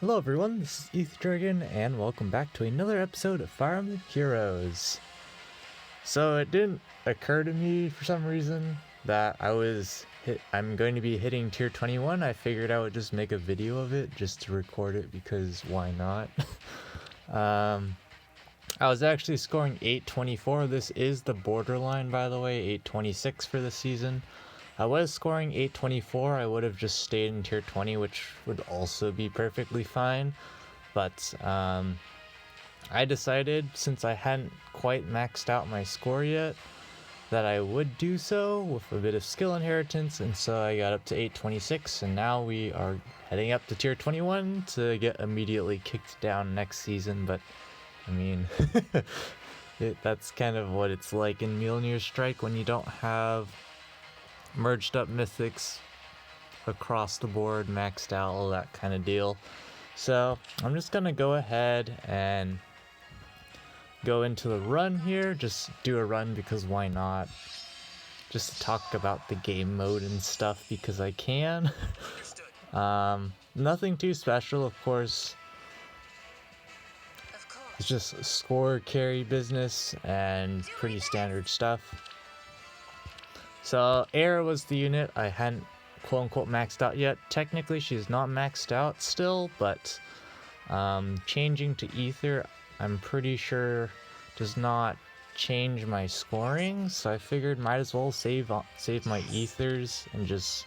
Hello everyone, this is Dragon, and welcome back to another episode of Fire Emblem Heroes. So it didn't occur to me for some reason that I'm going to be hitting tier 21. I figured I would just make a video of it just to record it because why not? I was actually scoring 824. This is the borderline, by the way, 826 for the season. I was scoring 824. I would have just stayed in tier 20, which would also be perfectly fine. But I decided, since I hadn't quite maxed out my score yet, that I would do so with a bit of skill inheritance, and so I got up to 826, and now we are heading up to tier 21 to get immediately kicked down next season. But I mean, that's kind of what it's like in Mjolnir Strike when you don't have merged up mythics across the board, maxed out, all that kind of deal. So I'm just gonna go ahead and go into the run here, just do a run because why not, just to talk about the game mode and stuff because I can. Nothing too special, of course. It's just score carry business and pretty standard stuff. So Air was the unit I hadn't quote-unquote maxed out yet. Technically she's not maxed out still, but changing to Ether I'm pretty sure does not change my scoring, so I figured might as well save my Ethers and just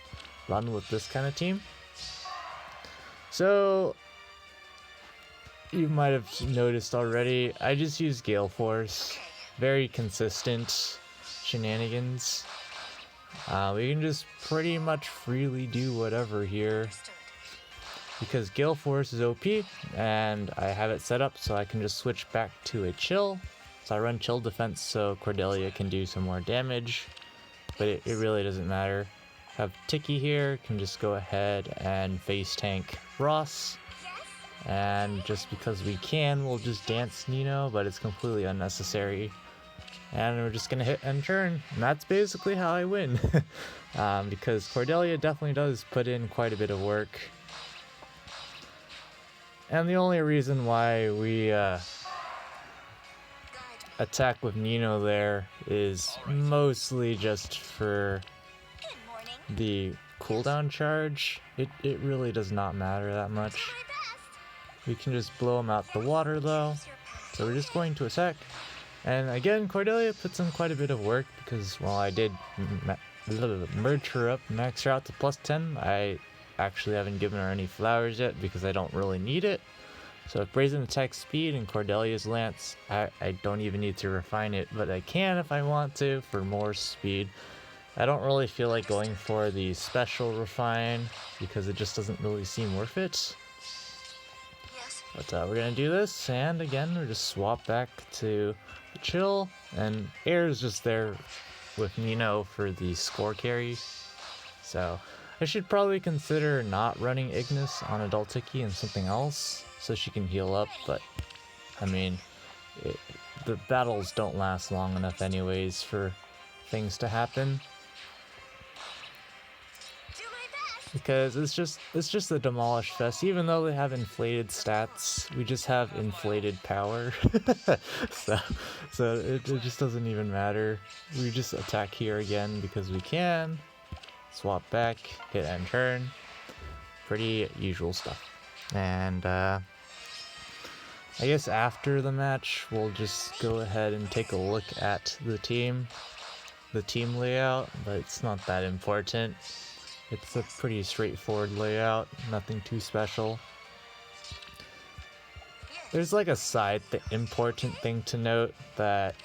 run with this kind of team. So you might have noticed already, I just use Gale Force. Very consistent shenanigans. We can just pretty much freely do whatever here because Gale Force is OP and I have it set up so I can just switch back to a chill. So I run chill defense so Cordelia can do some more damage, but it really doesn't matter. Have Tiki here, can just go ahead and face tank Ross, and just because we can, we'll just dance Nino, but it's completely unnecessary. And we're just gonna hit and turn, and that's basically how I win. Because Cordelia definitely does put in quite a bit of work. And the only reason why we attack with Nino there is mostly just for the cooldown charge. It really does not matter that much. We can just blow him out the water though. So we're just going to attack. And again, Cordelia puts in quite a bit of work because while I did merge her up, max her out to plus 10, I actually haven't given her any flowers yet because I don't really need it. So if Brazen attack speed and Cordelia's lance, I don't even need to refine it, but I can if I want to for more speed. I don't really feel like going for the special refine because it just doesn't really seem worth it. But we're gonna do this, and again, we're just swap back to chill, and Air is just there with Nino for the score carry. So I should probably consider not running Ignis on Adult Tiki and something else so she can heal up, but I mean, the battles don't last long enough anyways for things to happen. Because it's just a demolish fest. Even though they have inflated stats, we just have inflated power. so it just doesn't even matter. We just attack here again because we can. Swap back, hit and turn. Pretty usual stuff. And I guess after the match, we'll just go ahead and take a look at the team layout, but it's not that important. It's a pretty straightforward layout, nothing too special. There's like a important thing to note that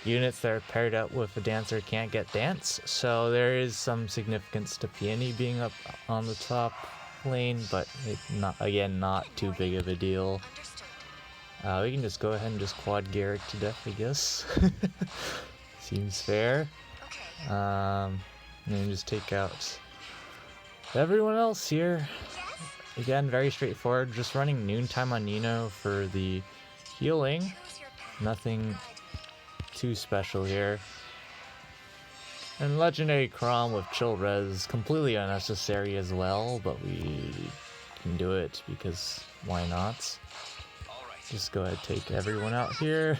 units that are paired up with a dancer can't get dance, so there is some significance to Peony being up on the top lane, but it's not too big of a deal. We can just go ahead and just quad Garrick to death, I guess. Seems fair. And then just take out everyone else here. Again, very straightforward, just running Noontime on Nino for the healing. Nothing too special here. And Legendary Crom with Chill Res, completely unnecessary as well, but we can do it because why not? Just go ahead, take everyone out here.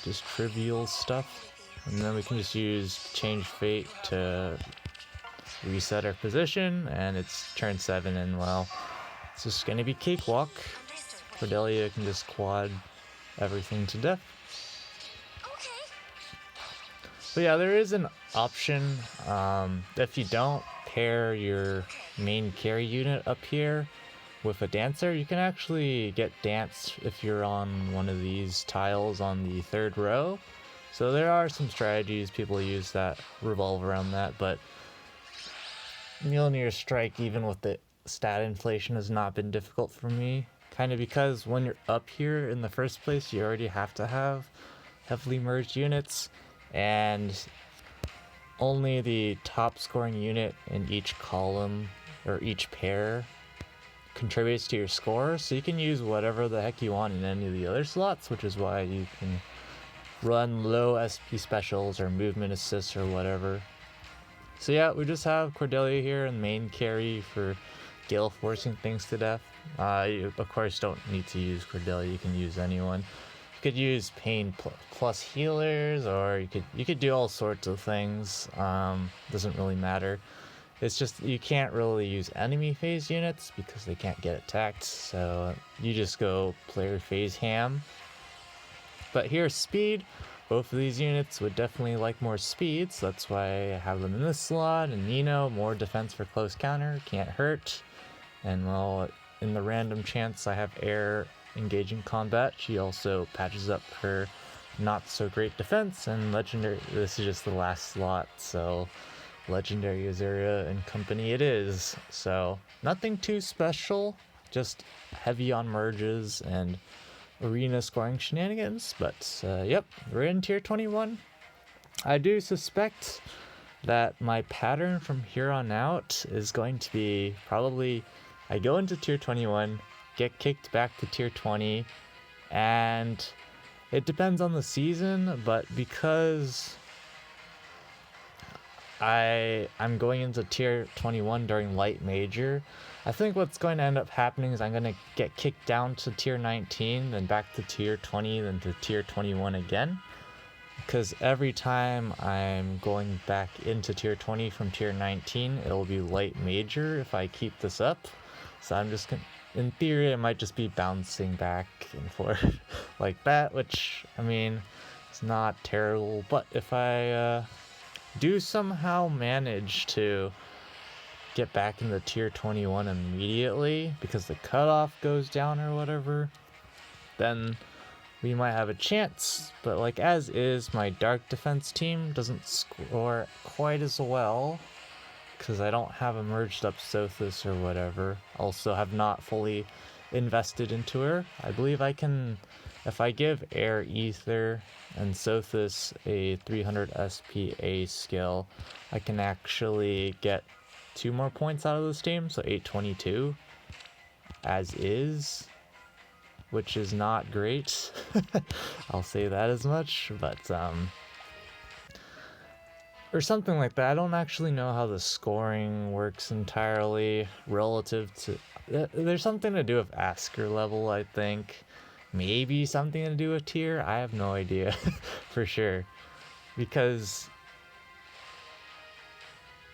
Just trivial stuff. And then we can just use change fate to reset our position, and it's turn 7, and well, it's just gonna be cakewalk. Cordelia can just quad everything to death. But yeah, there is an option. If you don't pair your main carry unit up here with a dancer, you can actually get dance if you're on one of these tiles on the 3rd row. So there are some strategies people use that revolve around that, but Mjolnir Strike, even with the stat inflation, has not been difficult for me. Kind of because when you're up here in the first place, you already have to have heavily merged units, and only the top scoring unit in each column or each pair contributes to your score, so you can use whatever the heck you want in any of the other slots, which is why you can run low SP specials or movement assists or whatever. So yeah, we just have Cordelia here and main carry for gale forcing things to death. You of course don't need to use Cordelia, you can use anyone. You could use pain plus healers, or you could do all sorts of things. Doesn't really matter. It's just you can't really use enemy phase units because they can't get attacked, so you just go player phase ham. But here's speed. Both of these units would definitely like more speed, so that's why I have them in this slot. And more defense for close counter, can't hurt. And well, in the random chance I have air engaging combat, she also patches up her not so great defense. And legendary, this is just the last slot, so legendary Azuria and company it is. So nothing too special, just heavy on merges and arena scoring shenanigans. But yep, we're in tier 21. I do suspect that my pattern from here on out is going to be probably I go into tier 21, get kicked back to tier 20, and it depends on the season, but because I'm going into tier 21 during light major, I think what's going to end up happening is I'm going to get kicked down to tier 19, then back to tier 20, then to tier 21 again. Because every time I'm going back into tier 20 from tier 19, it'll be light major if I keep this up. So I'm just gonna, in theory, I might just be bouncing back and forth like that, which, I mean, it's not terrible. But if I do somehow manage to get back into tier 21 immediately because the cutoff goes down or whatever, then we might have a chance. But like as is, my dark defense team doesn't score quite as well because I don't have a merged up Sothis or whatever. Also have not fully invested into her. I believe I can, if I give Air Ether and Sothis a 300 SPA skill, I can actually get 2 more points out of this team, so 822 as is, which is not great. I'll say that as much, but or something like that. I don't actually know how the scoring works entirely relative to there's something to do with Asker level, I think. Maybe something to do with tier. I have no idea for sure, because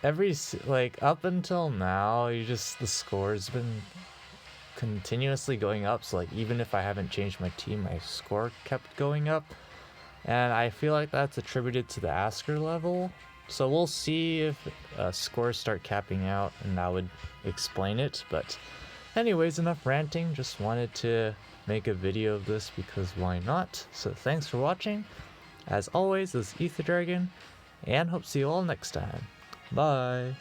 up until now, the score's been continuously going up. So like even if I haven't changed my team, my score kept going up, and I feel like that's attributed to the Asker level. So we'll see if scores start capping out, and that would explain it. But anyways, enough ranting. Just wanted to make a video of this because why not? So thanks for watching. As always, this is Ether Dragon, and hope to see you all next time. Bye.